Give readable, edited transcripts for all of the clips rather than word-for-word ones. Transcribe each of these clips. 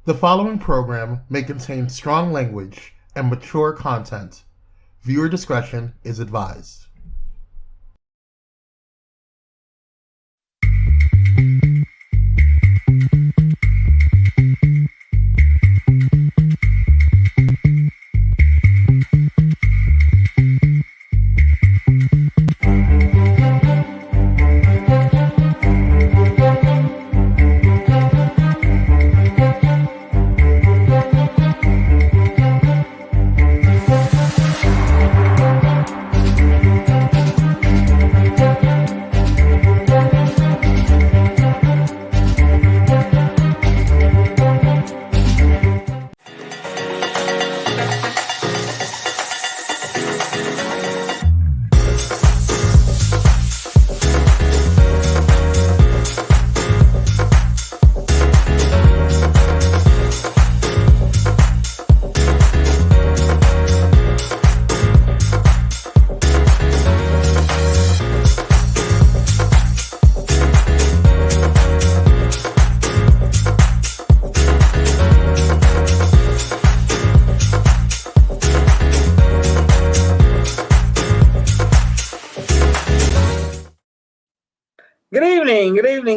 The following program may contain strong language and mature content. Viewer discretion is advised.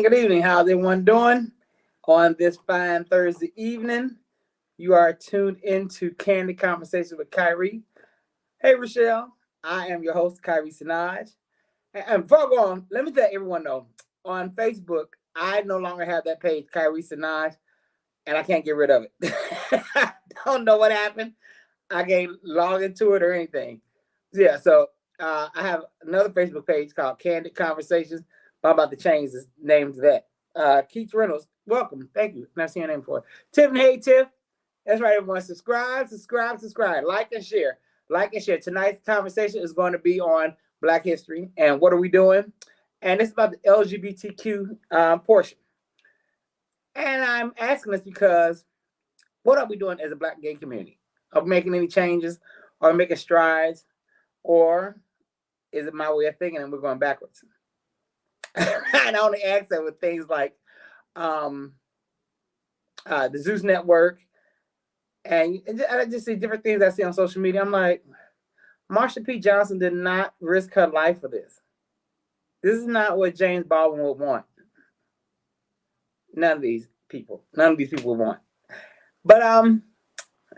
Good evening. How's everyone doing on this fine Thursday evening? You are tuned into Kandid Konversations with Kire. Hey, Rochelle. I am your host, Kire Senoj. And before I go on, let me let everyone know, on Facebook, I no longer have that page, Kire Senoj, and I can't get rid of it. I don't know what happened. I can't log into it or anything. So I have another Facebook page called Kandid Konversations. I'm about to change the name to that. Keith Reynolds, welcome. Thank you. Never seen your name before. Tiffany, hey, Tiff. That's right, everyone. Subscribe. Like and share. Tonight's conversation is going to be on Black history and what are we doing? And it's about the LGBTQ portion. And I'm asking this because what are we doing as a Black gay community? Are we making any changes? Are we making strides? Or is it my way of thinking and we're going backwards? And I only ask that with things like the Zeus Network, and I just see different things I see on social media. I'm like, Marsha P. Johnson did not risk her life for this. This is not what James Baldwin would want. None of these people would want. But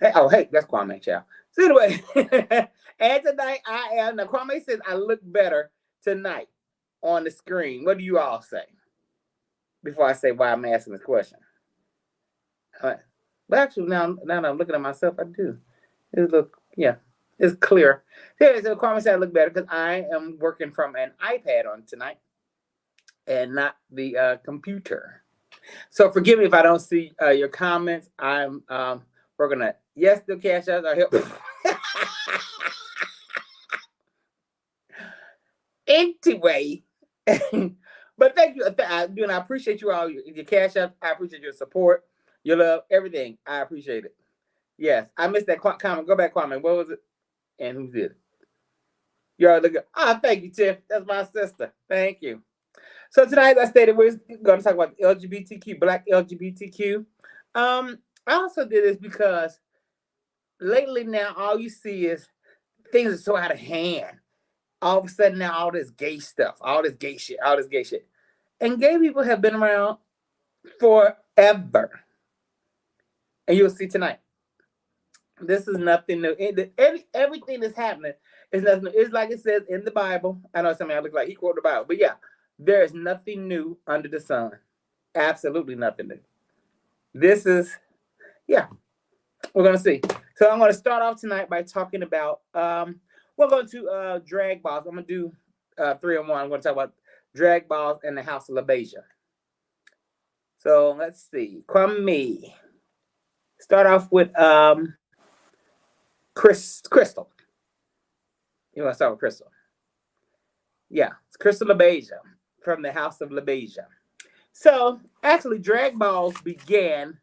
hey, that's Kwame, child. So anyway, and tonight now Kwame says I look better tonight on the screen. What do you all say? Before I say why I'm asking this question. But actually, now that I'm looking at myself, I do. It's clear. Here's the comment said I look better because I am working from an iPad on tonight and not the computer. So forgive me if I don't see your comments. I'm working on yes, the cash outs are help. Anyway. But thank you. I appreciate you all, your cash up. I appreciate your support, your love, everything. I appreciate it. Yes, I missed that comment. Go back, Kwame. What was it? And who did it? You all look good. Thank you, Tiff. That's my sister. Thank you. So tonight, as I stated, we're going to talk about LGBTQ, Black LGBTQ. I also did this because lately now, all you see is things are so out of hand. All of a sudden now, all this gay stuff, all this gay shit. And gay people have been around forever. And you'll see tonight. This is nothing new. Everything that's happening is nothing new. It's like it says in the Bible. I know somebody look like he quoted the Bible. But yeah, there is nothing new under the sun. Absolutely nothing new. This is, we're going to see. So I'm going to start off tonight by talking about... we're going to drag balls. I'm going to do 3 on 1. I'm going to talk about drag balls and the House of LaBeija. So let's see. Kwame. Start off with Crystal. You want to start with Crystal? Yeah, it's Crystal LaBeija from the House of LaBeija. So actually, drag balls began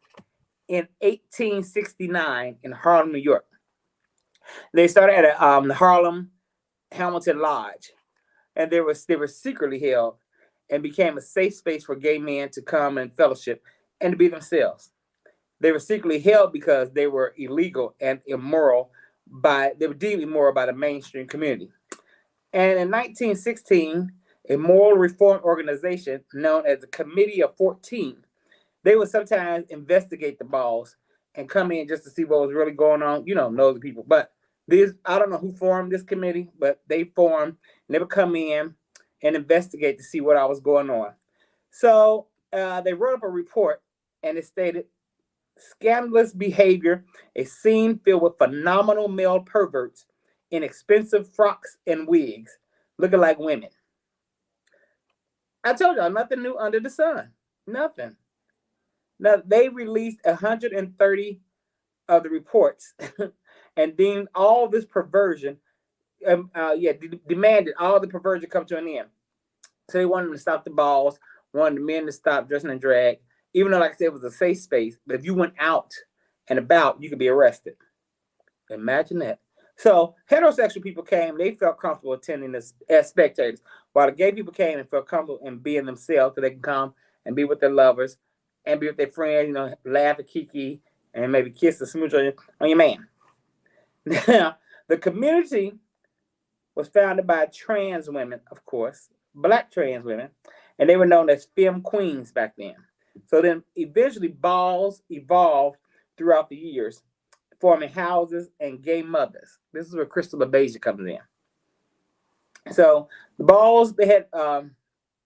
in 1869 in Harlem, New York. They started at the Harlem Hamilton Lodge, and they were secretly held and became a safe space for gay men to come and fellowship and to be themselves. They were secretly held because they were illegal and immoral they were deemed immoral by the mainstream community. And in 1916, a moral reform organization known as the Committee of 14, they would sometimes investigate the balls and come in just to see what was really going on. Know the people. But I don't know who formed this committee, but they formed, and they would come in and investigate to see what was going on. So they wrote up a report, and it stated, scandalous behavior, a scene filled with phenomenal male perverts in expensive frocks and wigs, looking like women. I told y'all, nothing new under the sun. Nothing. Now, they released 130 of the reports and deemed all this perversion, demanded all the perversion come to an end. So they wanted them to stop the balls, wanted the men to stop dressing in drag, even though, like I said, it was a safe space. But if you went out and about, you could be arrested. Imagine that. So heterosexual people came, they felt comfortable attending this as spectators, while the gay people came and felt comfortable in being themselves, so they can come and be with their lovers and be with their friends, laugh at kiki and maybe kiss or smooch on your man. Now, the community was founded by trans women, of course, Black trans women, and they were known as femme queens back then. So then eventually balls evolved throughout the years, forming houses and gay mothers. This is where Crystal LaBeija comes in. So the balls, they had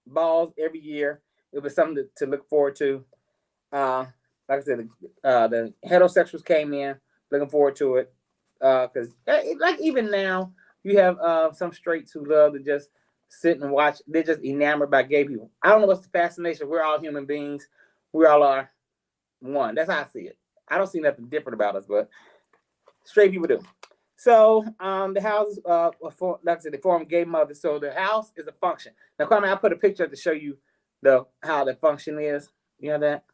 balls every year. It was something to look forward to. Like I said, the heterosexuals came in looking forward to it. Because like even now, you have some straights who love to just sit and watch. They're just enamored by gay people. I don't know what's the fascination. We're all human beings. We all are one. That's how I see it. I don't see nothing different about us, but straight people do. So the houses, like I said, they form gay mothers. So the house is a function. Now, Kwame, I put a picture to show you how the function is. You have that?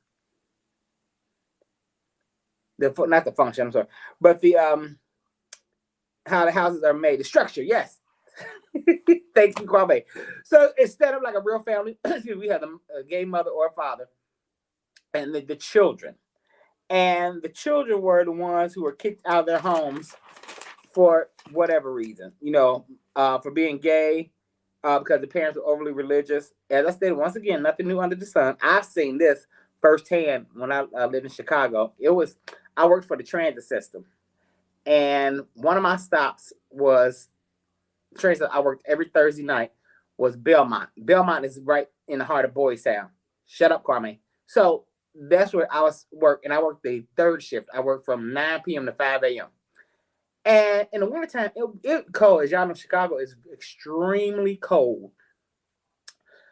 Not the function. I'm sorry, but the how the houses are made. The structure, yes. Thank you, Kwame. So instead of like a real family, we have a gay mother or a father, and the children. And the children were the ones who were kicked out of their homes for whatever reason, for being gay, because the parents were overly religious. As I stated, once again, nothing new under the sun. I've seen this firsthand when I lived in Chicago. I worked for the transit system, and one of my stops was transit. I worked every Thursday night was Belmont. Belmont is right in the heart of Boys Town. Shut up, Kwame. So that's where I and I worked the third shift. I worked from 9 p.m. to 5 a.m. And in the wintertime, it cold. As y'all know, Chicago is extremely cold.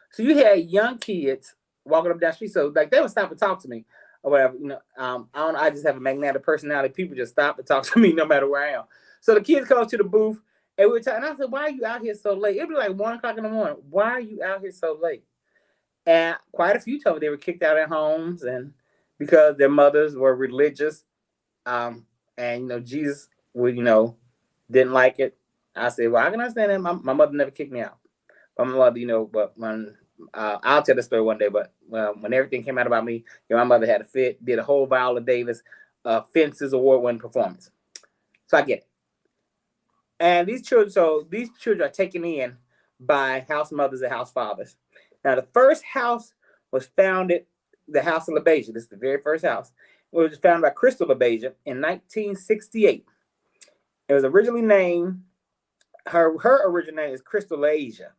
So you had young kids walking up that street. So like they would stop and talk to me or whatever. I don't know. I just have a magnetic personality. People just stop and talk to me no matter where I am. So the kids come to the booth and we were talking. And I said, "Why are you out here so late?" It'd be like 1 o'clock in the morning. Why are you out here so late? And quite a few told me they were kicked out of their homes and because their mothers were religious, and Jesus would didn't like it. I said, well, I can understand that. My mother never kicked me out. But my mother, but when I'll tell the story one day. But when everything came out about me, my mother had a fit, did a whole Viola Davis Fences award-winning performance. So I get it. And these children are taken in by house mothers and house fathers. Now, the first house was founded, the House of LaBeija. This is the very first house. It was founded by Crystal LaBeija in 1968. It was originally named, her original name is Crystal LaBeija,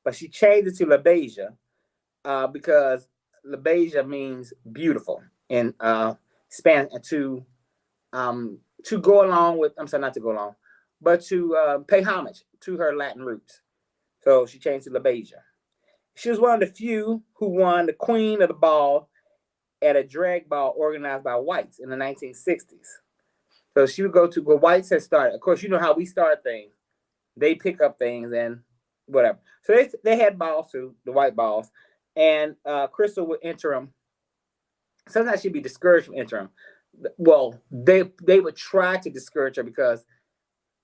but she changed it to LaBeija because LaBeija means beautiful in Spanish, to go along with, I'm sorry, not to go along, but to pay homage to her Latin roots. So she changed to LaBeija. She was one of the few who won the Queen of the Ball at a drag ball organized by whites in the 1960s. So she would go to where whites had started. Of course, you know how we start things. They pick up things and whatever. So they had balls too, the white balls. And Crystal would enter them. Sometimes she'd be discouraged from entering them. Well, they would try to discourage her because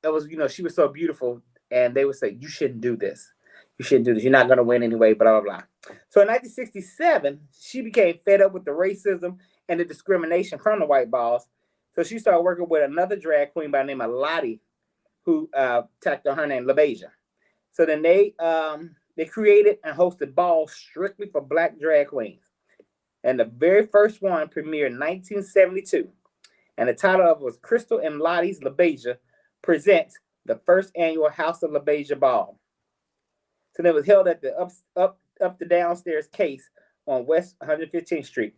it was, she was so beautiful. And they would say, you shouldn't do this. You shouldn't do this. You're not going to win anyway, blah, blah, blah. So in 1967, she became fed up with the racism and the discrimination from the white boss. So she started working with another drag queen by the name of Lottie, who tacked on her name LaBeija. So then they created and hosted balls strictly for black drag queens. And the very first one premiered in 1972. And the title of it was Crystal and Lottie's LaBeija presents the first annual House of LaBeija Ball. So it was held at the up the downstairs case on West 115th Street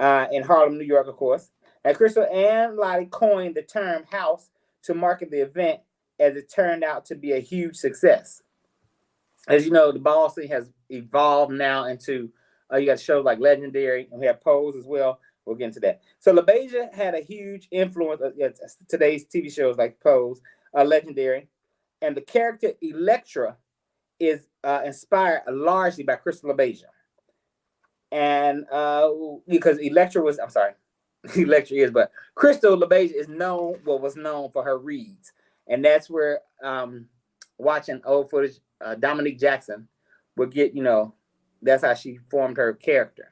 in Harlem, New York, of course. And Crystal and Lottie coined the term house to market the event, as it turned out to be a huge success. As you know, the ball scene has evolved now into, you got shows like Legendary, and we have Pose as well. We'll get into that. So LaBeija had a huge influence of today's TV shows like Pose, Legendary, and the character Electra is inspired largely by Crystal LaBeija. And because Electra is, but Crystal LaBeija was known for her reads. And that's where watching old footage, Dominique Jackson would get, that's how she formed her character.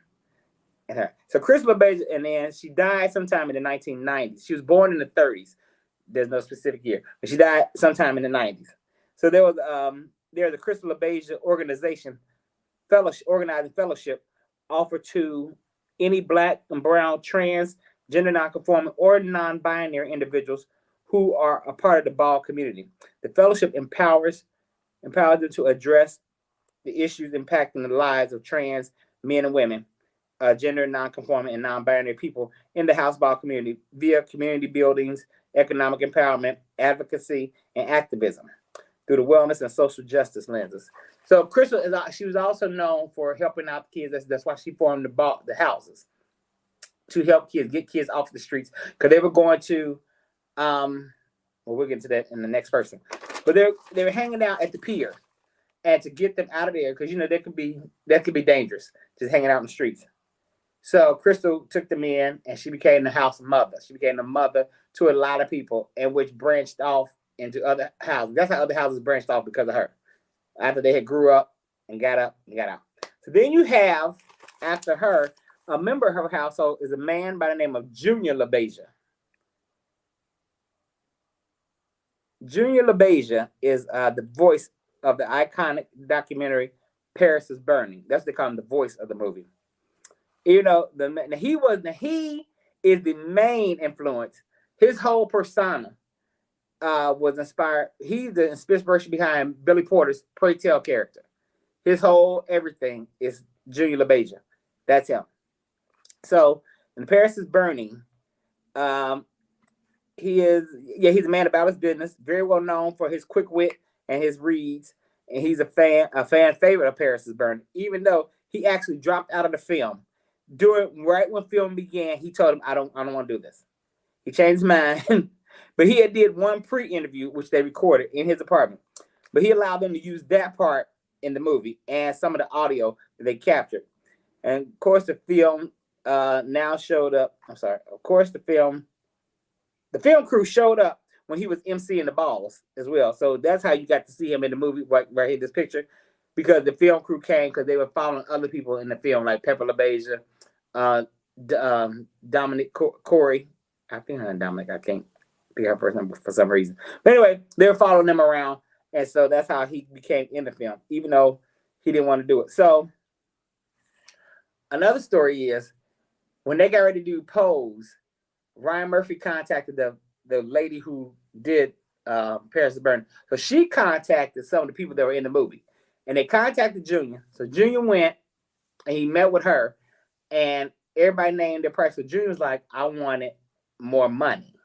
So Crystal LaBeija, and then she died sometime in the 1990s. She was born in the 30s. There's no specific year, but she died sometime in the 90s. So there was a Crystal LaBeija organization, organizing fellowship offered to any black and brown, trans, gender nonconforming, or non-binary individuals who are a part of the ball community. The fellowship empowers them to address the issues impacting the lives of trans men and women, gender nonconforming and non-binary people in the house ball community via community buildings, economic empowerment, advocacy, and activism through the wellness and social justice lenses. So Crystal she was also known for helping out kids. That's why she formed the houses, to help kids, get kids off the streets, because they were going to we'll get into that in the next person. But they were hanging out at the pier, and to get them out of there, because that could be dangerous, just hanging out in the streets. So Crystal took them in, and she became the house mother. She became the mother to a lot of people, and which branched off into other houses. That's how other houses branched off because of her, after they had grew up and got up and got out. So then you have, after her, a member of her household is a man by the name of Junior LaBeija. Junior LaBeija is the voice of the iconic documentary Paris is Burning. That's what they call him, the voice of the movie. He is the main influence. His whole persona was inspired. He's the inspiration behind Billy Porter's Pray Tell character. His whole everything is Junior LaBeija. That's him. So in Paris is Burning, he's a man about his business, very well known for his quick wit and his reads, and he's a fan favorite of Paris is Burning, even though he actually dropped out of the film. Right when film began, he told him, I don't want to do this. He changed his mind, but he had did one pre-interview, which they recorded in his apartment. But he allowed them to use that part in the movie and some of the audio that they captured. And of course, the film now showed up. Of course, the film crew showed up when he was emceeing the balls as well. So that's how you got to see him in the movie, right here, this picture, because the film crew came because they were following other people in the film, like Pepper LaBeija, Dominic Corey. I think her Dominic. I can't think her first name for some reason. But anyway, they were following them around, and so that's how he became in the film, even though he didn't want to do it. So another story is when they got ready to do Pose, Ryan Murphy contacted the lady who did Paris is Burning. So she contacted some of the people that were in the movie, and they contacted Junior. So Junior went and he met with her, and everybody named their price. So Junior was like, I wanted more money.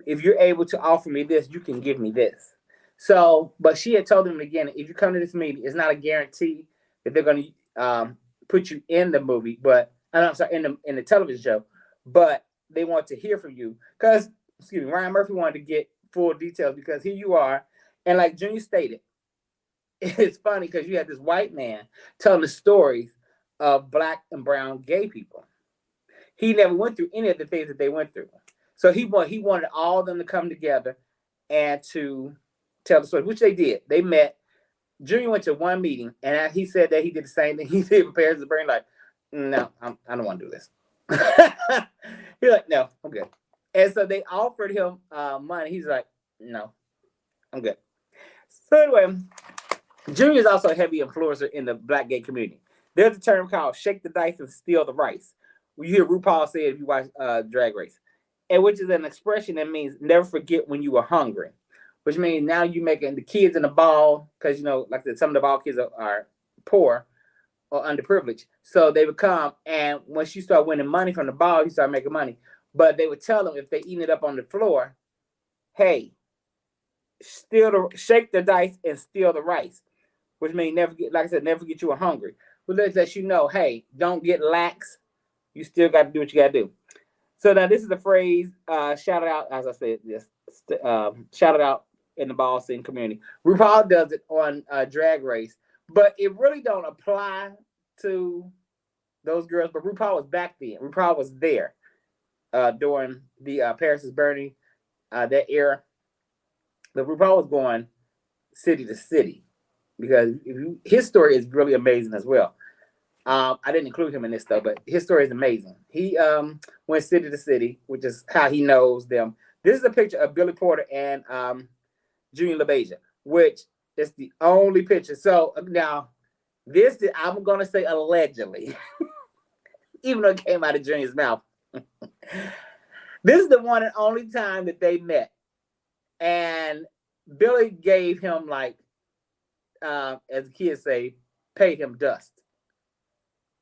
If you're able to offer me this, you can give me this. So, but she had told him again, if you come to this meeting, it's not a guarantee that they're going to put you in the movie, but in the television show, but they want to hear from you because, Ryan Murphy wanted to get full details because here you are, and like Junior stated, it's funny because you had this white man telling the stories of black and brown gay people. He never went through any of the things that they went through. So he wanted all of them to come together and to tell the story, which they did. They met. Junior went to one meeting, and he said that he did the same thing he did with Paris is Burning. Like, no, I don't want to do this. He's like, no, I'm good. And so they offered him money. He's like, no, I'm good. So anyway, Junior is also a heavy influencer in the black gay community. There's a term called shake the dice and steal the rice. You hear RuPaul say it if you watch Drag Race. And which is an expression that means never forget when you were hungry. Which means now you making the kids in the ball, because like I said, some of the ball kids are poor or underprivileged. So they would come, and once you start winning money from the ball, you start making money. But they would tell them if they eating it up on the floor, hey, shake the dice and steal the rice, which means never get, like I said, never get you a hungry. But lets you know, hey, don't get lax. You still got to do what you got to do. So now this is the phrase, shout it out, as I said, this shout it out in the ball scene community. RuPaul does it on Drag Race, but it really don't apply to those girls. But RuPaul was back then. RuPaul was there during the Paris is Burning, that era. But RuPaul was going city to city because his story is really amazing as well. I didn't include him in this though, but his story is amazing. He went city to city, which is how he knows them. This is a picture of Billy Porter and Junior LaBeija, which is the only picture. So now, this is, I'm going to say allegedly, even though it came out of Junior's mouth. This is the one and only time that they met. And Billy gave him, like, as the kids say, paid him dust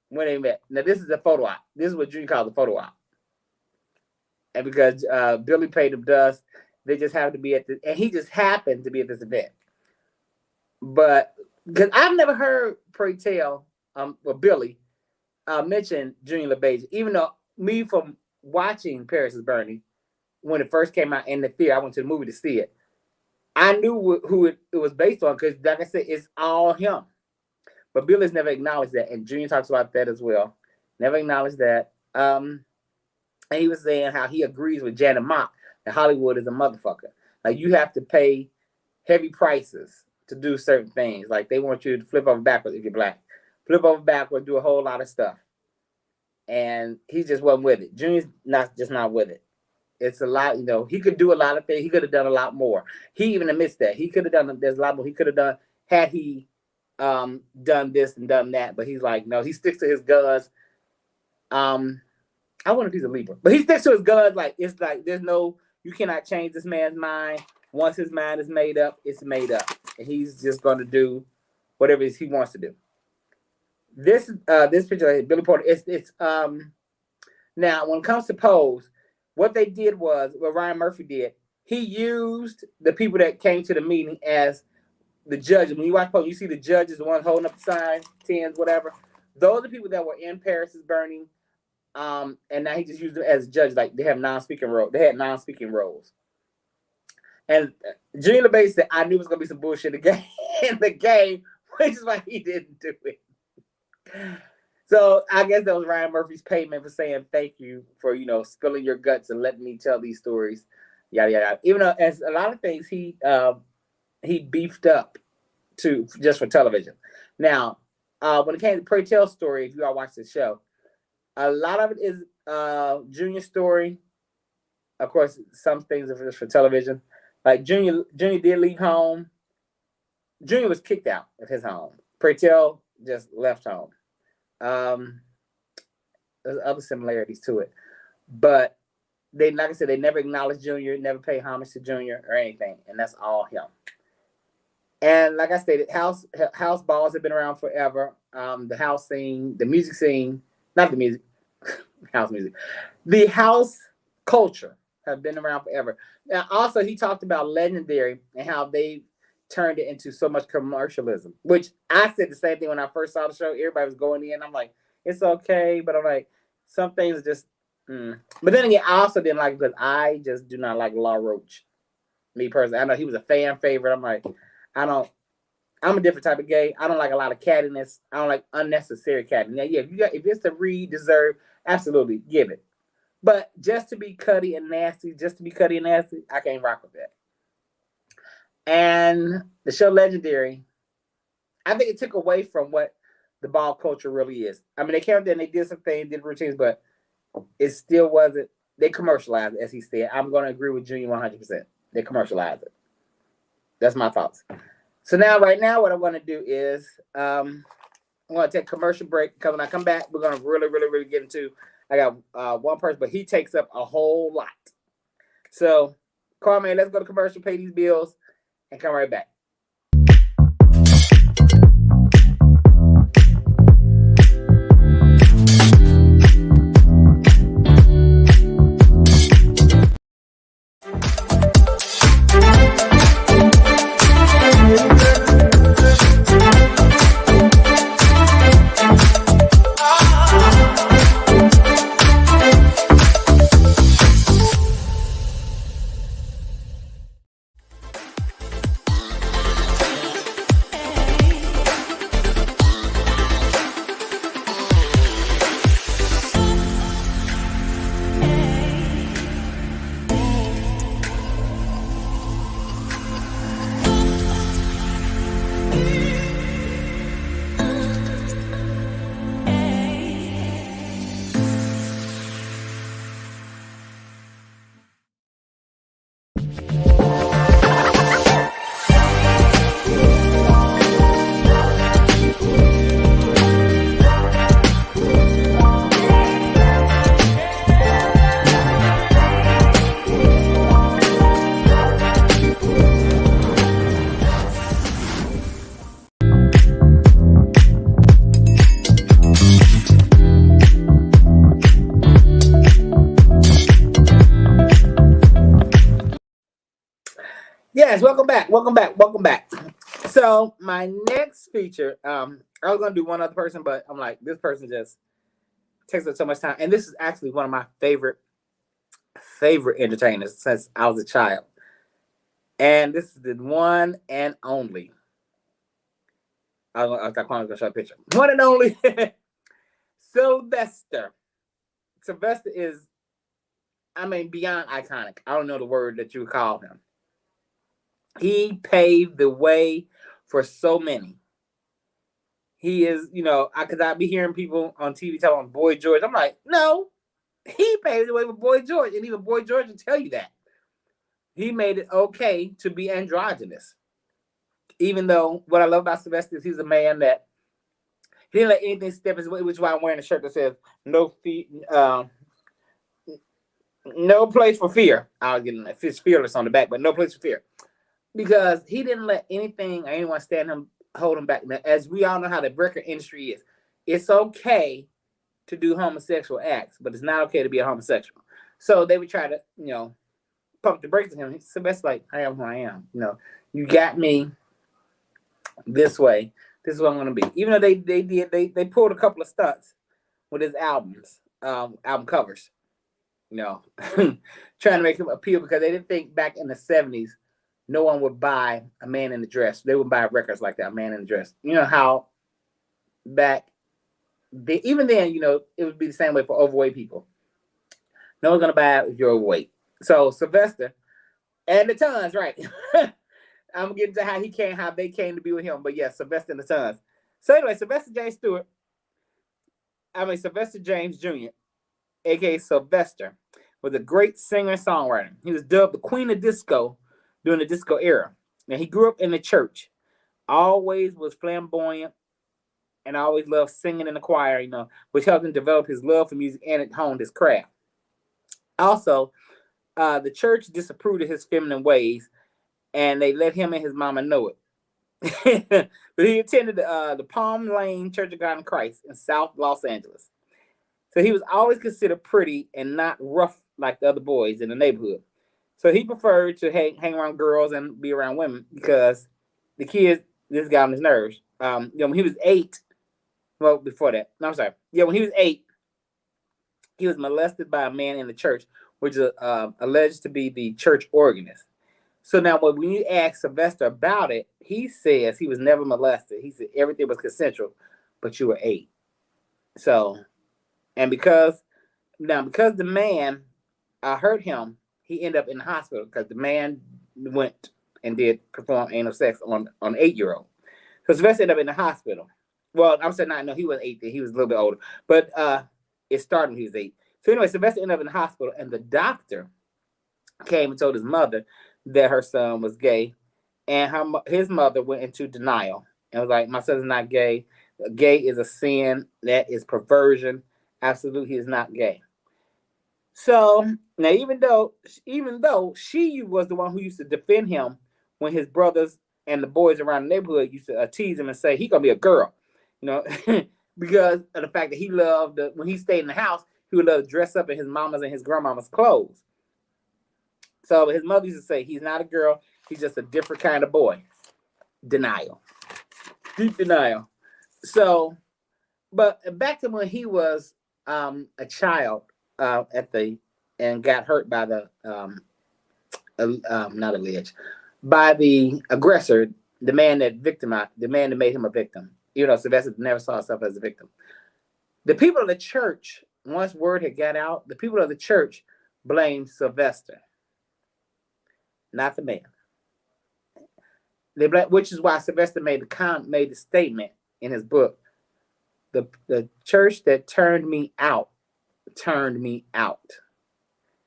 when they met. Now, this is a photo op. This is what Junior calls a photo op. And because Billy paid him dust, they just happened to be at and he just happened to be at this event. But because I've never heard, pray tell, Billy mention Junior LaBeija, even though me from watching Paris is Burning, when it first came out in the theater, I went to the movie to see it. I knew who it was based on because, like I said, it's all him. But Billy's never acknowledged that, and Junior talks about that as well. Never acknowledged that. And he was saying how he agrees with Janet Mock that Hollywood is a motherfucker. Like, you have to pay heavy prices to do certain things. Like, they want you to flip over backwards if you're black. Flip over backwards, do a whole lot of stuff. And he just wasn't with it. Junior's not with it. It's a lot, he could do a lot of things. He could have done a lot more. He even admits that. He could have done, there's a lot more he could have done had he done this and done that. But he's like, no, he sticks to his guns. I wonder if he's a Libra. But he sticks to his guns. Like, it's like, you cannot change this man's mind. Once his mind is made up, it's made up. And he's just going to do whatever it is he wants to do. This picture, Billy Porter, it's now when it comes to pose, what they did was, what Ryan Murphy did, he used the people that came to the meeting as the judges. When you watch pose, you see the judges, the ones holding up the signs, 10s, whatever. Those are the people that were in Paris is Burning. And now he just used them as judges. Like, they have non-speaking roles. They had non-speaking roles. And Junior LaBeija said, I knew it was going to be some bullshit in the game, which is why he didn't do it. So I guess that was Ryan Murphy's payment for saying thank you for, spilling your guts and letting me tell these stories. Yada, yada. Even though, as a lot of things, he beefed up just for television. Now, when it came to Pray Tell story, if you all watch the show, a lot of it is Junior's story. Of course, some things are just for television. Like, Junior did leave home. Junior was kicked out of his home. Pray Tell just left home. There's other similarities to it. But they, like I said, they never acknowledged Junior, never paid homage to Junior or anything. And that's all him. And like I stated, house balls have been around forever. The house scene, the music scene, not the music, house music. The house culture have been around forever. Now, also, he talked about Legendary and how they turned it into so much commercialism, which I said the same thing when I first saw the show. Everybody was going in. I'm like, it's okay. But I'm like, some things are just, But then again, I also didn't like it because I just do not like La Roach. Me personally. I know he was a fan favorite. I'm like, I'm a different type of gay. I don't like a lot of cattiness. I don't like unnecessary cattiness. Now, yeah, if it's to deserve, absolutely give it. But just to be cutty and nasty, I can't rock with that. And the show Legendary, I think it took away from what the ball culture really is. I mean, they came there and they did some things, did routines, but it still wasn't. They commercialized it, as he said. I'm going to agree with Junior 100%. They commercialized it. That's my thoughts. So now, right now, what I want to do is I'm going to take a commercial break. Because when I come back, we're going to really get into. I got one person, but he takes up a whole lot. So, Carmen, let's go to commercial, pay these bills, and come right back. Yes, welcome back. So my next feature, I was gonna do one other person, but I'm like, this person just takes up so much time. And this is actually one of my favorite entertainers since I was a child. And this is the one and only. I was gonna show a picture. One and only Sylvester. Sylvester is, beyond iconic. I don't know the word that you would call him. He paved the way for so many. He is, because I be hearing people on TV telling Boy George. I'm like, no, he paved the way for Boy George. And even Boy George will tell you that. He made it okay to be androgynous. Even though what I love about Sylvester is he's a man that he didn't let anything step his way, which is why I'm wearing a shirt that says no place for fear. I was getting Fish Fearless on the back, but no place for fear. Because he didn't let anything or anyone hold him back. Now, as we all know how the record industry is, it's okay to do homosexual acts, but it's not okay to be a homosexual. So they would try to, pump the brakes on him. Sylvester's like, I am who I am. You got me this way. This is what I'm gonna be. Even though they pulled a couple of stunts with his album covers, trying to make him appeal because they didn't think back in the 70s no one would buy a man in a dress. They would buy records like that, a man in a dress. You know how back even then, it would be the same way for overweight people. No one's gonna buy it if you're overweight. So Sylvester and the Tons, right? I'm gonna get into how they came to be with him. But yeah, Sylvester and the Tons. So anyway, Sylvester James Jr., aka Sylvester, was a great singer and songwriter. He was dubbed the Queen of Disco during the disco era. Now, he grew up in the church, always was flamboyant, and always loved singing in the choir, which helped him develop his love for music and it honed his craft. Also, the church disapproved of his feminine ways, and they let him and his mama know it. But he attended the Palm Lane Church of God in Christ in South Los Angeles. So he was always considered pretty and not rough like the other boys in the neighborhood. So he preferred to hang around girls and be around women because the kids, this got on his nerves. When he was 8, well, before that, no, I'm sorry. Yeah, when he was 8, he was molested by a man in the church, which is alleged to be the church organist. So now when you ask Sylvester about it, he says he was never molested. He said everything was consensual, but you were 8. So, and because the man hurt him, he ended up in the hospital because the man went and did perform anal sex on an 8-year-old. So Sylvester ended up in the hospital. Well, I'm saying no, he wasn't 8. He was a little bit older, but it started when he was 8. So anyway, Sylvester ended up in the hospital, and the doctor came and told his mother that her son was gay, and his mother went into denial and was like, "My son's not gay. Gay is a sin. That is perversion. Absolutely, he is not gay." So now, even though she was the one who used to defend him when his brothers and the boys around the neighborhood used to tease him and say he gonna be a girl, you know, because of the fact that he loved when he stayed in the house, he would love to dress up in his mama's and his grandmama's clothes. So his mother used to say he's not a girl, he's just a different kind of boy. Denial, deep denial. So, but back to when he was a child and got hurt by the not alleged by the aggressor, the man that made him a victim. You know, Sylvester never saw himself as a victim. The people of the church, once word had got out, the people of the church blamed Sylvester, not the man. Which is why Sylvester made the statement in his book. The church that turned me out.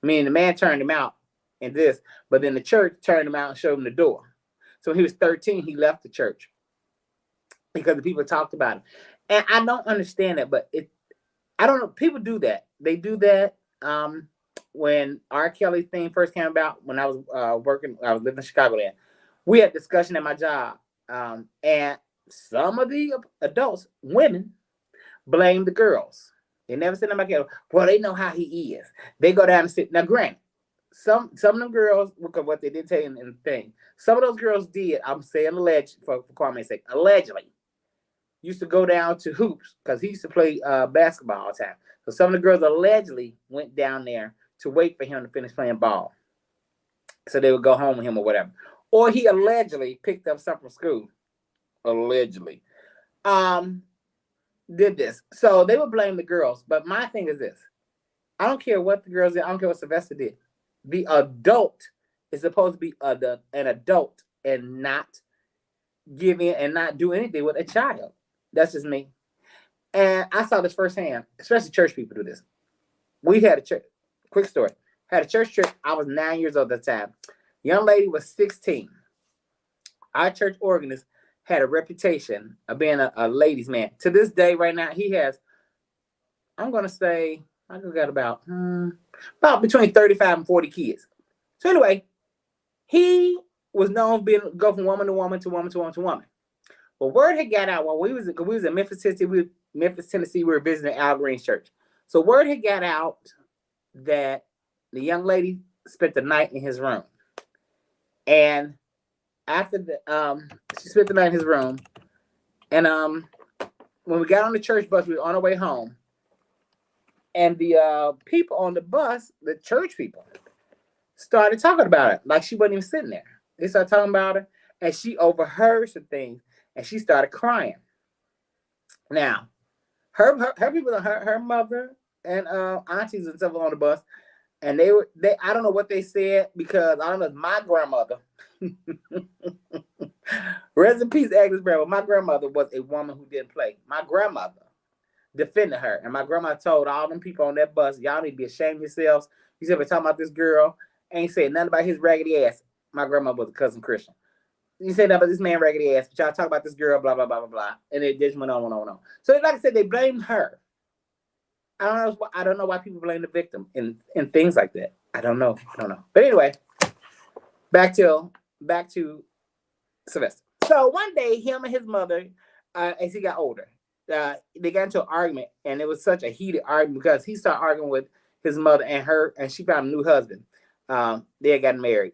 Meaning the man turned him out in this, but then the church turned him out and showed him the door. So when he was 13, he left the church because the people talked about him. And I don't understand that, but I don't know. People do that. They do that when R. Kelly thing first came about, when I was I was living in Chicagoland. We had discussion at my job, and some of the adults, women, blame the girls. They never said nothing about, well, they know how he is. They go down and sit. Now, granted, some of them girls, look at what they did tell you in the thing. Some of those girls did, I'm saying alleged, for Kwame's sake, allegedly, used to go down to hoops, because he used to play basketball all the time. So some of the girls allegedly went down there to wait for him to finish playing ball, so they would go home with him or whatever. Or he allegedly picked up something from school. Allegedly. Did this. So they would blame the girls. But my thing is this. I don't care what the girls did. I don't care what Sylvester did. The adult is supposed to be an adult and not give in and not do anything with a child. That's just me. And I saw this firsthand, especially church people do this. We had a church, quick story. Had a church trip. I was 9 years old at the time. Young lady was 16. Our church organist had a reputation of being a ladies' man. To this day, right now, he has, I'm going to say, I got about between 35 and 40 kids. So anyway, he was known for go from woman to woman to woman to woman to woman. Well, word had got out while we was in Memphis, Tennessee. We were visiting Al Green's church. So word had got out that the young lady spent the night in his room. And after she spent the night in his room, and when we got on the church bus, we were on our way home, and the people on the bus, the church people, started talking about it like she wasn't even sitting there. They started talking about her, and she overheard some things, and she started crying. Now, her people, her mother and aunties and stuff on the bus. And they I don't know what they said, because I don't know, my grandmother, rest in peace, Agnes Brown, but my grandmother was a woman who didn't play. My grandmother defended her. And my grandma told all them people on that bus, y'all need to be ashamed of yourselves. You said, we're talking about this girl, ain't saying nothing about his raggedy ass. My grandma was a cousin Christian. You say nothing about this man raggedy ass, but y'all talk about this girl, blah, blah, blah, blah, blah. And it just went on. So like I said, they blamed her. I don't know why people blame the victim in things like that. I don't know. But anyway, back to Sylvester. So one day, him and his mother, as he got older, they got into an argument, and it was such a heated argument because he started arguing with his mother and she found a new husband. They had gotten married.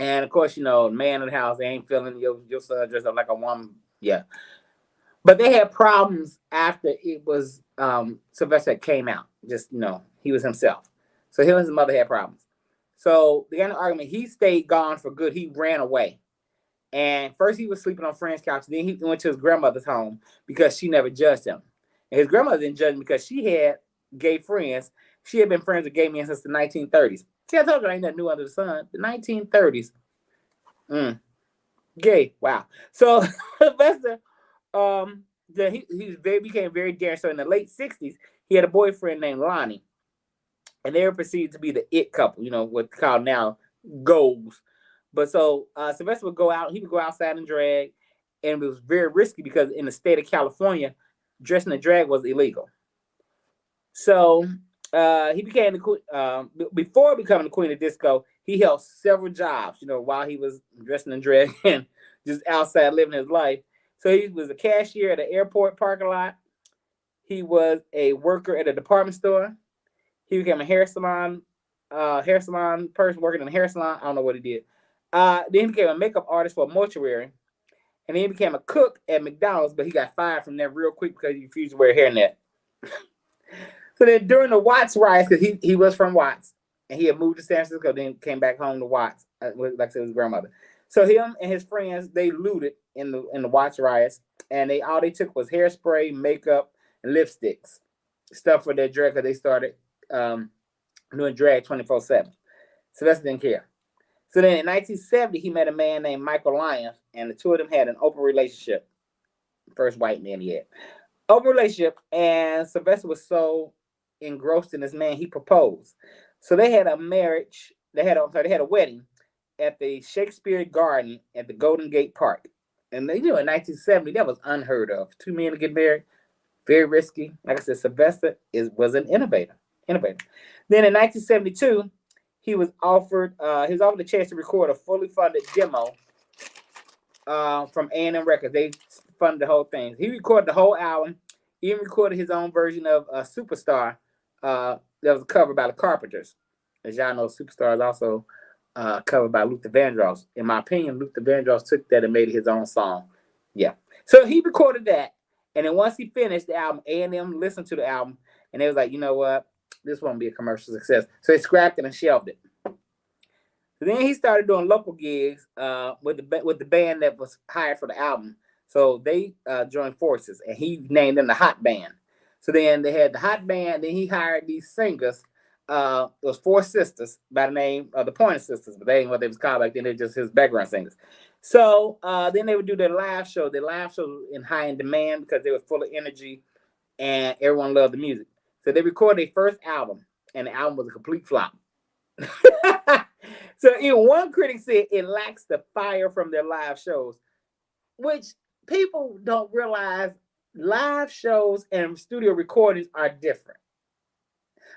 And of course, the man in the house, they ain't feeling your son dressed up like a woman. Yeah. But they had problems after it was Sylvester came out. Just, he was himself. So him and his mother had problems. So they got in an argument. He stayed gone for good. He ran away. And first he was sleeping on a friend's couch. Then he went to his grandmother's home because she never judged him. And his grandmother didn't judge him because she had gay friends. She had been friends with gay men since the 1930s. See, I told you I ain't nothing new under the sun. The 1930s. Gay. Wow. So Sylvester, he became very daring. So in the late 60s, he had a boyfriend named Lonnie. and they were perceived to be the it couple, what's called now goals. But so Sylvester would go out, he would go outside and drag, and it was very risky because in the state of California, dressing in drag was illegal. So he became before becoming the queen of disco, he held several jobs, while he was dressing in drag and just outside living his life. So he was a cashier at an airport parking lot. He was a worker at a department store. He became a hair salon person working in a hair salon. I don't know what he did. Then he became a makeup artist for a mortuary. And then he became a cook at McDonald's, but he got fired from there real quick because he refused to wear a hairnet. So then during the Watts riots, because he was from Watts, and he had moved to San Francisco, then came back home to Watts, like I said, his grandmother. So him and his friends, they looted in the Watts riots, and all they took was hairspray, makeup, and lipsticks, stuff for their drag, because they started doing drag 24/7. Sylvester didn't care. So then in 1970, he met a man named Michael Lyons, and the two of them had an open relationship. First white man he had. Open relationship, and Sylvester was so engrossed in this man, he proposed. So they had a marriage, they had a wedding at the Shakespeare Garden at the Golden Gate Park. And in 1970, that was unheard of. Two men to get married, very risky. Like I said, Sylvester was an innovator. Then in 1972, he was offered the chance to record a fully funded demo from A&M Records. They funded the whole thing. He recorded the whole album. He even recorded his own version of Superstar that was covered by the Carpenters. As y'all know, Superstar is also covered by Luther Vandross. In my opinion, Luther Vandross took that and made it his own song. Yeah. So he recorded that. And then once he finished the album, A&M listened to the album, and they was like, you know what? This won't be a commercial success. So they scrapped it and shelved it. So then he started doing local gigs with the band that was hired for the album. So they joined forces, and he named them the Hot Band. So then they had the Hot Band. Then he hired these singers. It was four sisters by the name of the Pointer Sisters, but they ain't what they was called back then. They're just his background singers. So then they would do their live show. Their live show was in high in demand because they were full of energy, and everyone loved the music. So they recorded their first album, and the album was a complete flop. So even one critic said it lacks the fire from their live shows, which people don't realize live shows and studio recordings are different.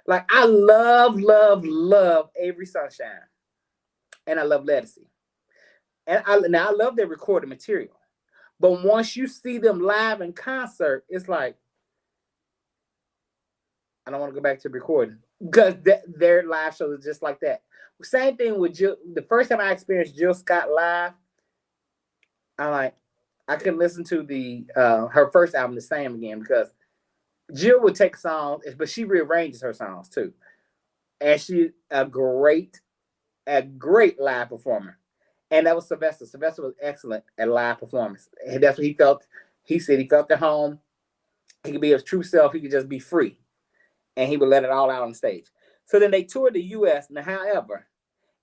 Like I love Avery Sunshine, and I love Ledisi, and I love their recorded material. But once you see them live in concert, it's like I don't want to go back to recording because their live shows is just like that. Same thing with Jill. The first time I experienced Jill Scott live, I couldn't listen to her first album the same again because Jill would take songs, but she rearranges her songs too, and she's a great live performer. And that was Sylvester. Sylvester was excellent at live performance, and that's what he felt. He said he felt at home. He could be his true self. He could just be free, and he would let it all out on stage. So then they toured the U.S. Now, however,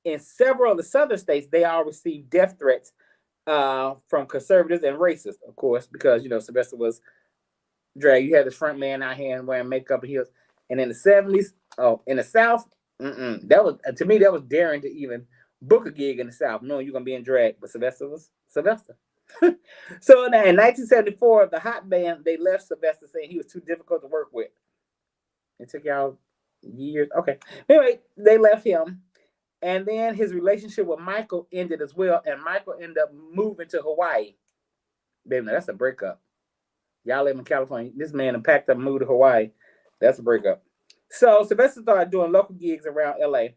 in several of the southern states, they all received death threats from conservatives and racists, of course, because Sylvester was drag. You had this front man out here and wearing makeup and heels. And in the 70s, in the South, that was to me that was daring to even book a gig in the South, knowing you're gonna be in drag. But Sylvester was Sylvester. So now in 1974, the Hot Band they left Sylvester saying he was too difficult to work with. It took y'all years. Okay. Anyway, they left him. And then his relationship with Michael ended as well. And Michael ended up moving to Hawaii. Baby, now that's a breakup. Y'all live in California. This man packed up and moved to Hawaii. That's a breakup. So Sylvester started doing local gigs around LA.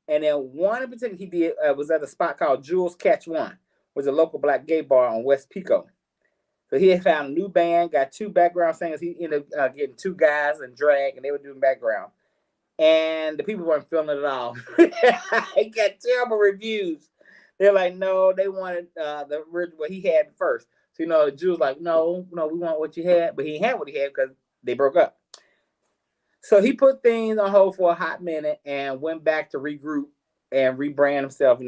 And then one in particular he did was at a spot called Jules Catch One, which was a local black gay bar on West Pico. So he had found a new band, got two background singers. He ended up getting two guys in drag, and they were doing background. And the people weren't feeling it at all. He got terrible reviews. They're like, no, they wanted what he had first. So the Jews like, no, we want what you had, but he didn't have what he had because they broke up. So he put things on hold for a hot minute and went back to regroup and rebrand himself.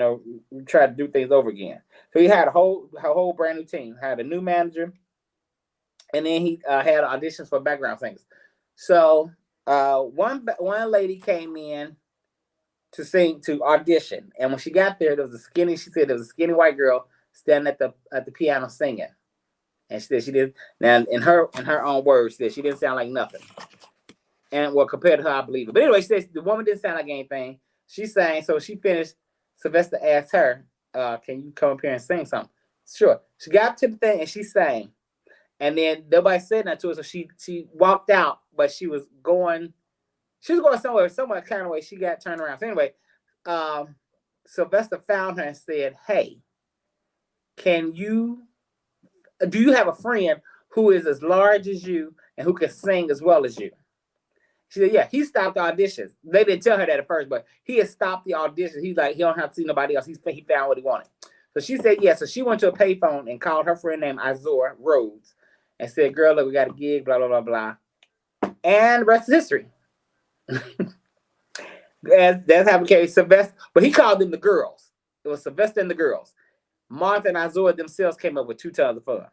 Try to do things over again. So he had a whole brand new team. Had a new manager, and then he had auditions for background singers. So One lady came in to audition, and when she got there, she said there was a skinny white girl standing at the piano singing, and she said she did. Now in her own words, she said she didn't sound like nothing, and well compared to her, I believe it. But anyway, she said the woman didn't sound like anything. She sang, so she finished. Sylvester asked her, "Can you come up here and sing something?" Sure. She got to the thing and she sang, and then nobody said nothing to her, so she walked out, but she was going somewhere kind of way. She got turned around. So anyway, Sylvester found her and said, "Hey, do you have a friend who is as large as you and who can sing as well as you?" She said, "Yeah." He stopped the auditions. They didn't tell her that at first, but he had stopped the auditions. He's like, he don't have to see nobody else. He found what he wanted. So she said, "Yeah." So she went to a payphone and called her friend named Izora Rhodes and said, "Girl, look, we got a gig, blah, blah, blah, blah." And the rest is history. That's how it became Sylvester. But he called them the girls. It was Sylvester and the girls. Martha and Izora themselves came up with 2 tons of fun.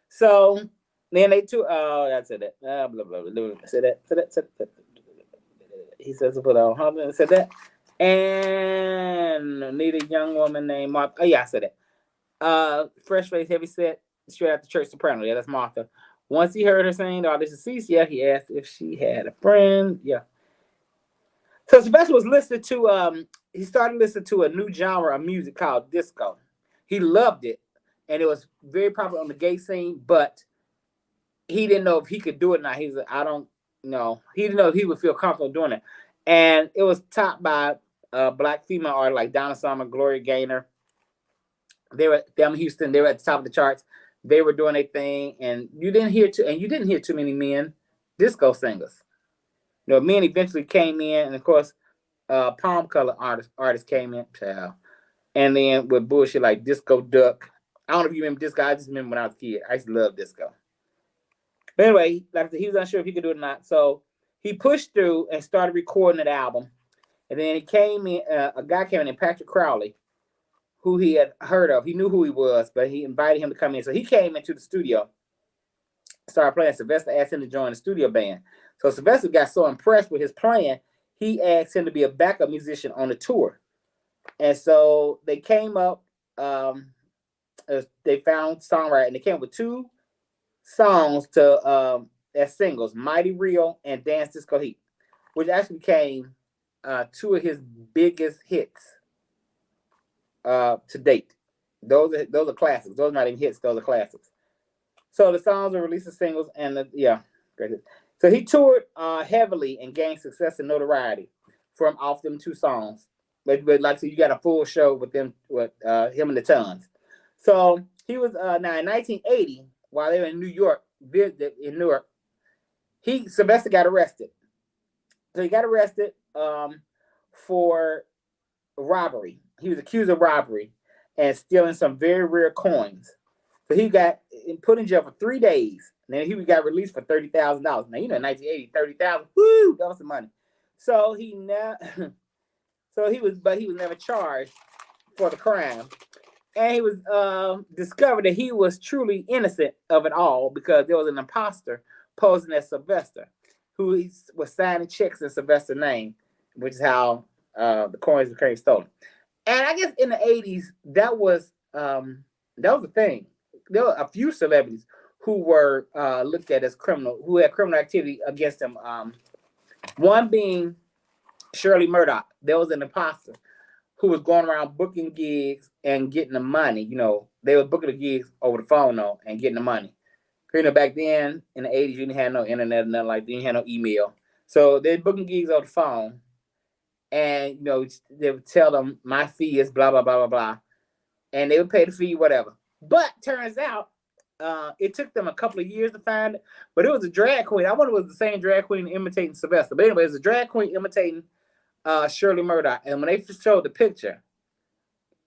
So then they took, that's it. Blah, blah, blah, blah. Said that. He says, put on, said that. And need a young woman named Martha. Oh, yeah, I said that. Fresh face, heavy set, straight out the church soprano. Yeah, that's Martha. Once he heard her sing the audition ceased, yeah, he asked if she had a friend. Yeah. So Sylvester was listening to, he started listening to a new genre of music called disco. He loved it, and it was very popular on the gay scene, but he didn't know if he could do it or not. He's like, I don't know. He didn't know if he would feel comfortable doing it. And it was topped by black female artists like Donna Summer, Gloria Gaynor. They were Thelma Houston. They were at the top of the charts. They were doing a thing, and you didn't hear too many men disco singers. You know, men eventually came in, and of course, palm color artists came in, and then with bullshit like Disco Duck. I don't know if you remember disco. I just remember when I was a kid. I used to love disco. But anyway, like I said, he was unsure if he could do it or not, so he pushed through and started recording an album. And then he came in. A guy came in, Patrick Crowley, who he had heard of. He knew who he was, but he invited him to come in. So he came into the studio, started playing. Sylvester asked him to join the studio band. So Sylvester got so impressed with his playing, he asked him to be a backup musician on the tour. And so they came up, they found songwriter, and they came up with 2 songs to as singles, Mighty Real and Dance Disco Heat, which actually became 2 of his biggest hits to date. Those are classics. Those are not even hits, those are classics. So the songs were released as singles, and great hits. So he toured heavily and gained success and notoriety from off them 2 songs. But like so, you got a full show with them, with him and the Tons. So he was now in 1980, while they were in New York, Sylvester got arrested. So he got arrested for robbery. He was accused of robbery and stealing some very rare coins. So he got put in jail for 3 days. And then he got released for $30,000. Now, you know, 1980, 30,000, woo, that was some money. So he was never charged for the crime. And he was discovered that he was truly innocent of it all because there was an imposter posing as Sylvester, who was signing checks in Sylvester's name, which is how the coins became stolen. And I guess in the 80s, that was a thing. There were a few celebrities who were looked at as criminal, who had criminal activity against them. One being Shirley Murdoch. There was an imposter who was going around booking gigs and getting the money. You know, they were booking the gigs over the phone though and getting the money. You know, back then in the 80s, you didn't have no internet, nothing like that. You didn't have no email. So they're booking gigs over the phone. And, you know, they would tell them, my fee is blah, blah, blah, blah, blah. And they would pay the fee, whatever. But turns out, it took them a couple of years to find it. But it was a drag queen. I wonder if it was the same drag queen imitating Sylvester. But anyway, it was a drag queen imitating Shirley Murdoch. And when they showed the picture,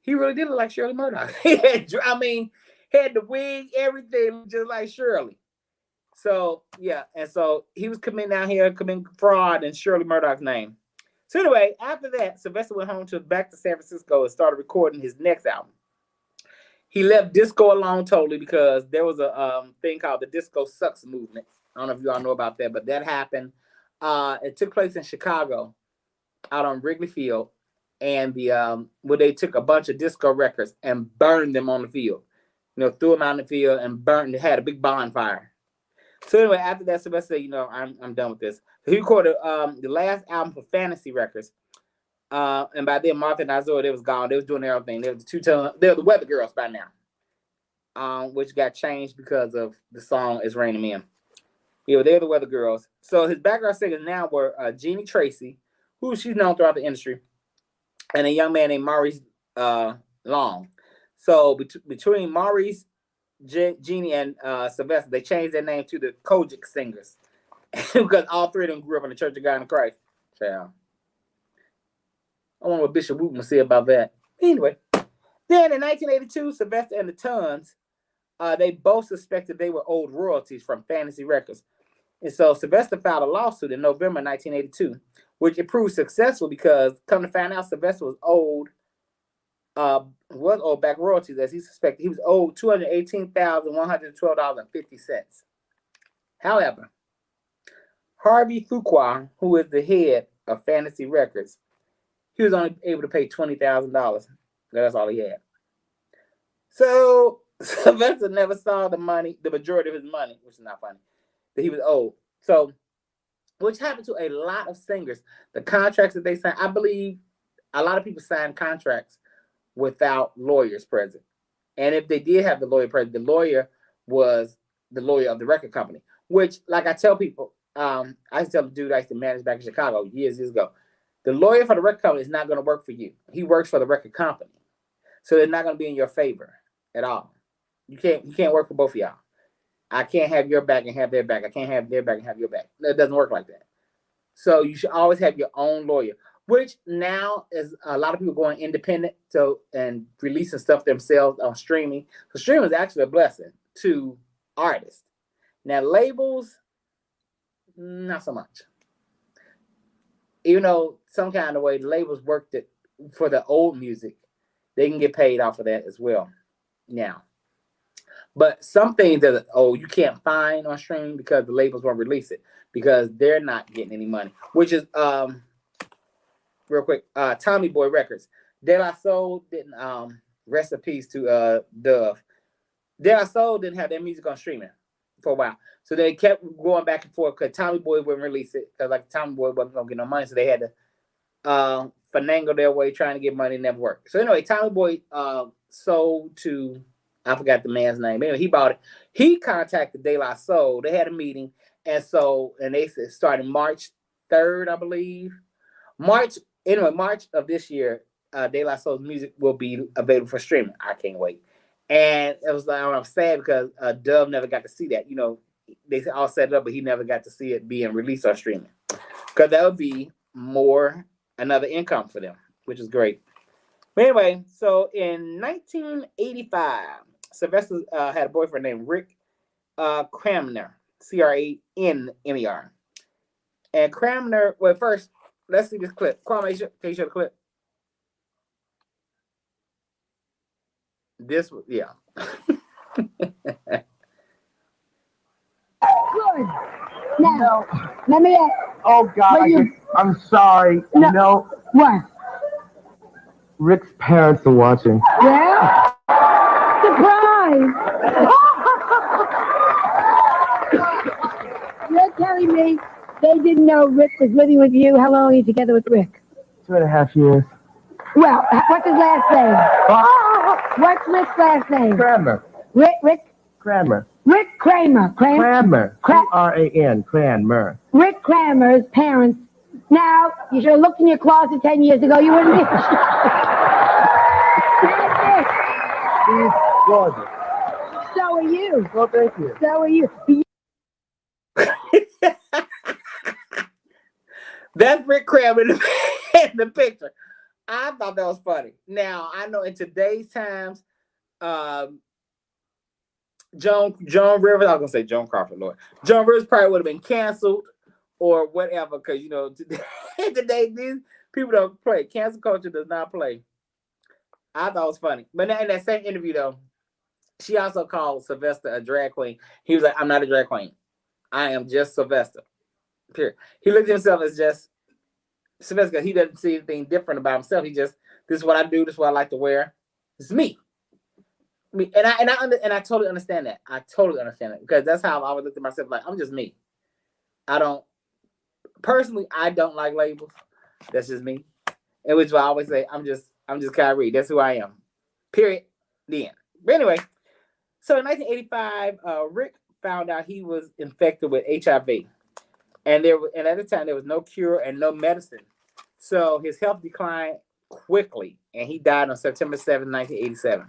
he really did look like Shirley Murdoch. He had the wig, everything, just like Shirley. So, yeah. And so he was committing fraud in Shirley Murdoch's name. So anyway, after that, Sylvester went back to San Francisco and started recording his next album. He left disco alone totally because there was a thing called the Disco Sucks movement. I don't know if you all know about that, but that happened. It took place in Chicago, out on Wrigley Field, and where they took a bunch of disco records and burned them on the field. Threw them out in the field and burned. They had a big bonfire. So anyway, after that, Sylvester said, I'm done with this. So he recorded the last album for Fantasy Records. And by then, Martha and Azor, they was gone. They was doing their own thing. They were they were the Weather Girls by now, which got changed because of the song "It's Raining Men." They're the Weather Girls. So his background singers now were Jeannie Tracy, who she's known throughout the industry, and a young man named Maurice Long. So between Maurice, Jeannie, and Sylvester, they changed their name to the Kojic Singers because all three of them grew up in the Church of God in Christ. Child. I wonder what Bishop Wooten will say about that. Anyway, then in 1982, Sylvester and the Tons, they both suspected they were owed royalties from Fantasy Records. And so Sylvester filed a lawsuit in November 1982, which it proved successful because, come to find out, Sylvester was owed back royalties, as he suspected. He was owed $218,112.50. However, Harvey Fuqua, who is the head of Fantasy Records, he was only able to pay $20,000. That's all he had. So Sylvester never saw the majority of his money, which is not funny, that he was owed. So, which happened to a lot of singers. The contracts that they signed, I believe a lot of people signed contracts without lawyers present. And if they did have the lawyer present, the lawyer was the lawyer of the record company, which, like I tell people, I used to tell the dude I used to manage back in Chicago years ago, the lawyer for the record company is not going to work for you. He works for the record company. So they're not going to be in your favor at all. You can't work for both of y'all. I can't have your back and have their back. I can't have their back and have your back. It doesn't work like that. So you should always have your own lawyer, which now is a lot of people going independent and releasing stuff themselves on streaming. So streaming is actually a blessing to artists. Now labels, not so much. Even though some kind of way the labels worked it for the old music, they can get paid off of that as well now. But some things that you can't find on streaming because the labels won't release it because they're not getting any money. Which is real quick, Tommy Boy Records. De La Soul didn't rest in peace to Dove. De La Soul didn't have their music on streaming for a while. So they kept going back and forth because Tommy Boy wouldn't release it because like Tommy Boy wasn't gonna get no money, so they had to finagle their way trying to get money. It never worked. So anyway, Tommy Boy sold to, I forgot the man's name. Anyway, he bought it. He contacted De La Soul. They had a meeting, and they said starting March 3rd, I believe. March of this year, De La Soul's music will be available for streaming. I can't wait. And it was like, I'm sad because Dove never got to see that. They all set it up, but he never got to see it being released on streaming because that would be another income for them, which is great. But anyway, so in 1985, Sylvester had a boyfriend named Rick Cramner, Cranmer. And Cramner, well, first, let's see this clip. Kwame, can you show the clip? This was, yeah. Good. Now, let me ask. Oh, God, I'm sorry. No. What? Rick's parents are watching. Yeah? Surprise! You're telling me they didn't know Rick was living with you? How long are you together with Rick? 2.5 years. Well, what's his last name? What's Rick's last name? Cranmer. Rick? Cranmer. Rick Kramer. Cranmer. C-R-A-N. Cranmer. Rick Cranmer's parents. Now, you should have looked in your closet 10 years ago. You wouldn't be. He's gorgeous. So are you. Well, thank you. So are you. That's Rick Cramer in the picture. I thought that was funny. Now, I know in today's times, Joan Rivers, I was going to say Joan Crawford, Lord. Joan Rivers probably would have been canceled or whatever because, today these people don't play. Cancel culture does not play. I thought it was funny. But in that same interview, though, she also called Sylvester a drag queen. He was like, I'm not a drag queen. I am just Sylvester. Period. He looked at himself as just Sylvester. He doesn't see anything different about himself. He just, this is what I do. This is what I like to wear. It's me. And I totally understand that. I totally understand it because that's how I always looked at myself. Like, I'm just me. I don't like labels. That's just me. And which I always say, I'm just Kire. That's who I am. Period. The end. But anyway, so in 1985, Rick found out he was infected with HIV, and at the time there was no cure and no medicine. So his health declined quickly, and he died on September 7, 1987.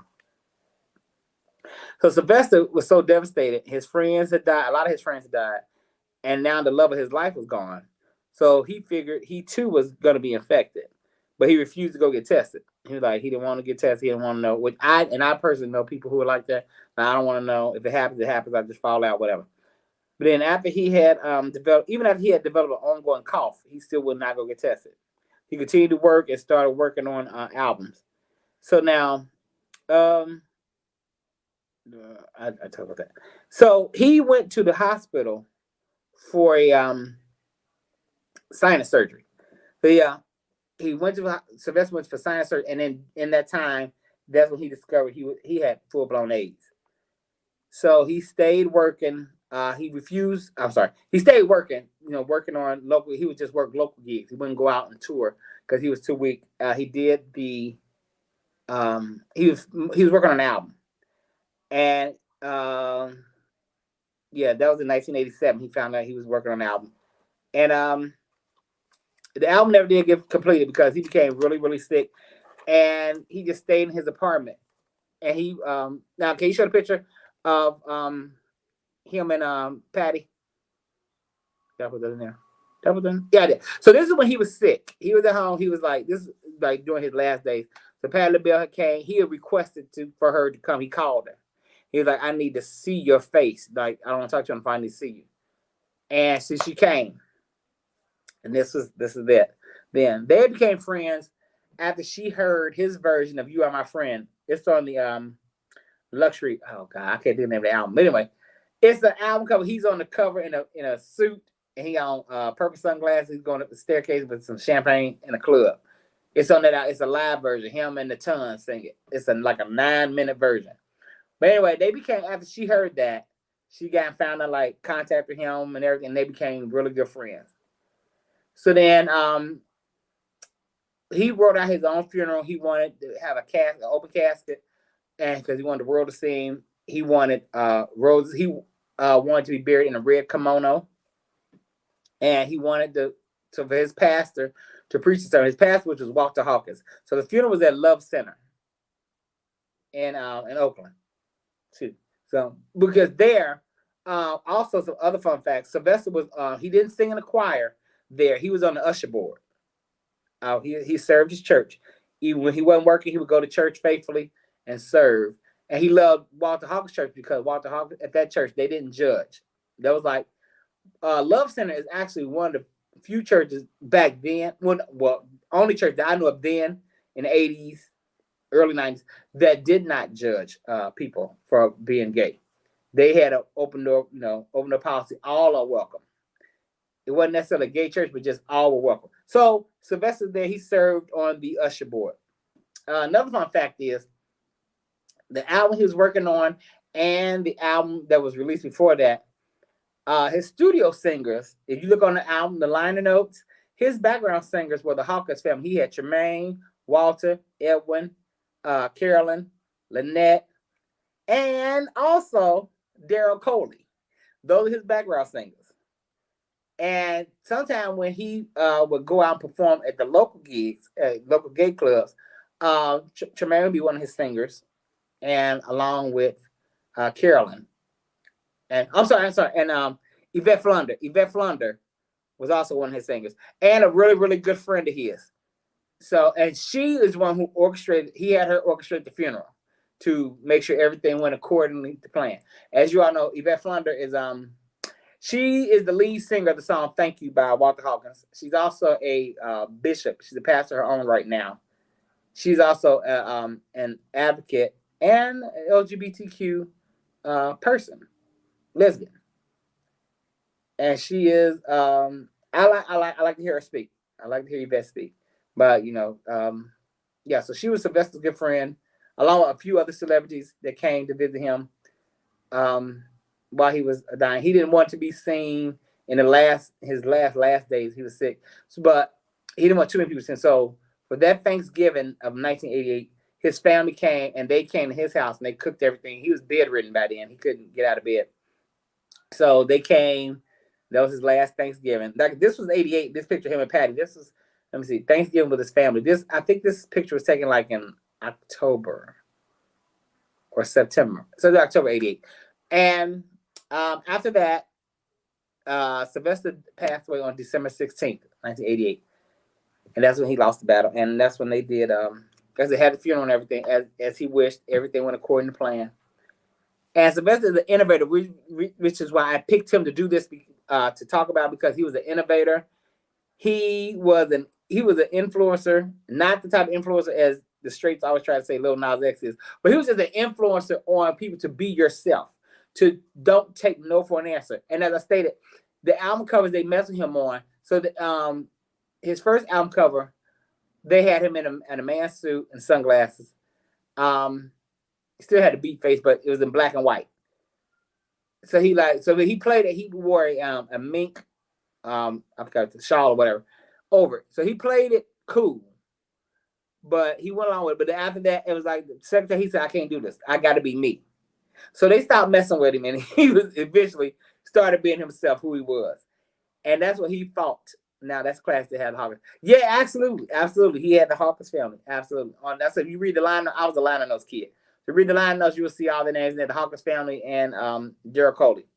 So Sylvester was so devastated. His friends had died. A lot of his friends had died, and now the love of his life was gone. So he figured he too was going to be infected, but he refused to go get tested. He was like, he didn't want to get tested. He didn't want to know. Which I personally know people who are like that. Now, I don't want to know. If it happens, it happens. I just fall out, whatever. But then after he had developed an ongoing cough, he still would not go get tested. He continued to work and started working on albums. So now, I talk about that. So he went to the hospital for a sinus surgery. So yeah, Sylvester went for sinus surgery, and then in that time, that's when he discovered he had full-blown AIDS. So he stayed working. He stayed working. Working on local. He would just work local gigs. He wouldn't go out and tour because he was too weak. He did the. He was working on an album, and that was in 1987. He found out he was working on an album, and the album never did get completed because he became really, really sick, and he just stayed in his apartment. And he now, can you show the picture of him and Patty? That was in there. Yeah, I did. So this is when he was sick. He was at home. He was like, this is like during his last days. So Patty LaBelle came. He had requested for her to come. He called her. He was like, I need to see your face. Like, I don't want to talk to you. I'm finally see you. And so she came. And this is it. Then they became friends after she heard his version of "You Are My Friend." It's on the luxury. Oh God, I can't think of the name of the album. But anyway, it's the album cover. He's on the cover in a suit, and he on purple sunglasses. He's going up the staircase with some champagne in a club. It's on that. It's a live version. Him and the Tons sing it. It's like a 9-minute version. But anyway, they became, after she heard that, she found out, like, contacted him and everything. And they became really good friends. So then he wrote out his own funeral. He wanted to have an open casket, and because he wanted the world to see him. He wanted roses. He wanted to be buried in a red kimono, and he wanted for his pastor to preach the sermon. His pastor, which was Walter Hawkins. So the funeral was at Love Center in Oakland, too. So because there, also some other fun facts. Sylvester was he didn't sing in the choir there. He was on the usher board. He served his church. Even when he wasn't working, he would go to church faithfully and serve. And he loved Walter Hawkins' church because Walter Hawkins, at that church, they didn't judge. That was like, Love Center is actually one of the few churches back then, only church that I know of then in the 80s, early 90s, that did not judge people for being gay. They had an open door policy. All are welcome. It wasn't necessarily a gay church, but just all were welcome. So Sylvester there, he served on the usher board. Another fun fact is the album he was working on and the album that was released before that, his studio singers, if you look on the album, the liner notes, his background singers were the Hawkins family. He had Tremaine, Walter, Edwin, Carolyn, Lynette, and also Daryl Coley. Those are his background singers. And sometimes when he would go out and perform at the local gigs, local gay clubs, Tremaine would be one of his singers, and along with Carolyn. And I'm sorry, and Yvette Flunder. Yvette Flunder was also one of his singers, and a really, really good friend of his. So, and she is one who he had her orchestrate the funeral to make sure everything went accordingly to plan. As you all know, Yvette Flunder is she is the lead singer of the song "Thank You" by Walter Hawkins. She's also a bishop. She's a pastor of her own right now. She's also an advocate and LGBTQ person, lesbian. and she is. I like to hear her speak. I like to hear Yvette speak. But yeah. So she was Sylvester's good friend, along with a few other celebrities that came to visit him while he was dying. He didn't want to be seen in his last days. He was sick, but he didn't want too many people seen. So for that Thanksgiving of 1988, his family came and they came to his house and they cooked everything. He was bedridden by then. He couldn't get out of bed. So they came. That was his last Thanksgiving. Like, this was 88. This picture of him and Patty. This was, let me see, Thanksgiving with his family. I think this picture was taken like in October or September. So it's October 88. And after that, Sylvester passed away on December 16th, 1988. And that's when he lost the battle. And that's when they did, because they had the funeral and everything, as he wished. Everything went according to plan. And Sylvester is an innovator, which is why I picked him to do this, to talk about, because he was an innovator. He was an influencer, not the type of influencer as the straights always try to say Lil Nas X is, but he was just an influencer on people to be yourself, to don't take no for an answer. And as I stated, the album covers they mess with him on. So his first album cover, they had him in a man's suit and sunglasses. He still had a beat face, but it was in black and white. So he played it. He wore a mink, I forgot the shawl or whatever over it. So he played it cool, but he went along with it. But after that, it was like the second time he said, "I can't do this. I got to be me." So they stopped messing with him, and he was eventually started being himself, who he was, and that's what he fought. Now that's class to have the Hawkins. Yeah, absolutely. He had the Hawkins family, absolutely. That's if you read the line. I was a liner notes kid. If you read the line notes, you will see all the names there: the Hawkins family and Gerald Coley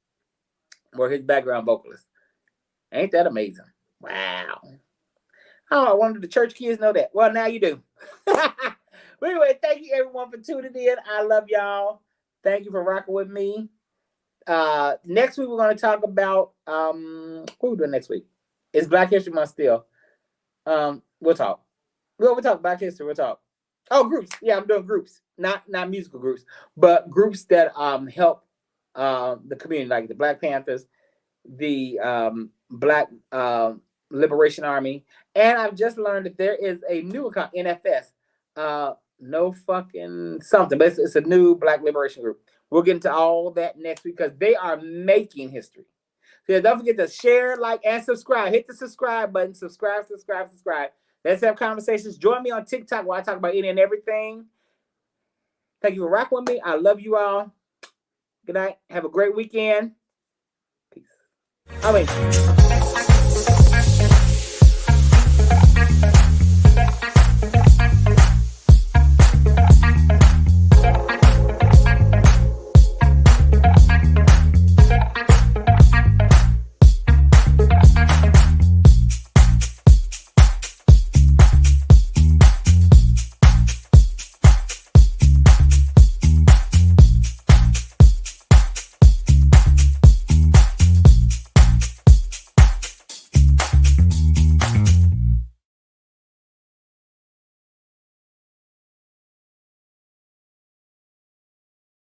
were his background vocalists. Ain't that amazing? Wow. Oh, I wanted the church kids know that. Well, now you do. But anyway, thank you everyone for tuning in. I love y'all. Thank you for rocking with me. Next week we're going to talk about what are we doing next week? It's Black History Month still. We'll talk. We'll talk Black History. We'll talk. Oh, groups. Yeah, I'm doing groups. Not musical groups, but groups that help the community, like the Black Panthers, the Black Liberation Army, and I've just learned that there is a new account, NFS, no fucking something, but it's a new Black Liberation group. We'll get into all that next week because they are making history. So don't forget to share, like, and subscribe. Hit the subscribe button. Subscribe. Let's have conversations. Join me on TikTok where I talk about any and everything. Thank you for rocking with me. I love you all. Good night. Have a great weekend. Peace.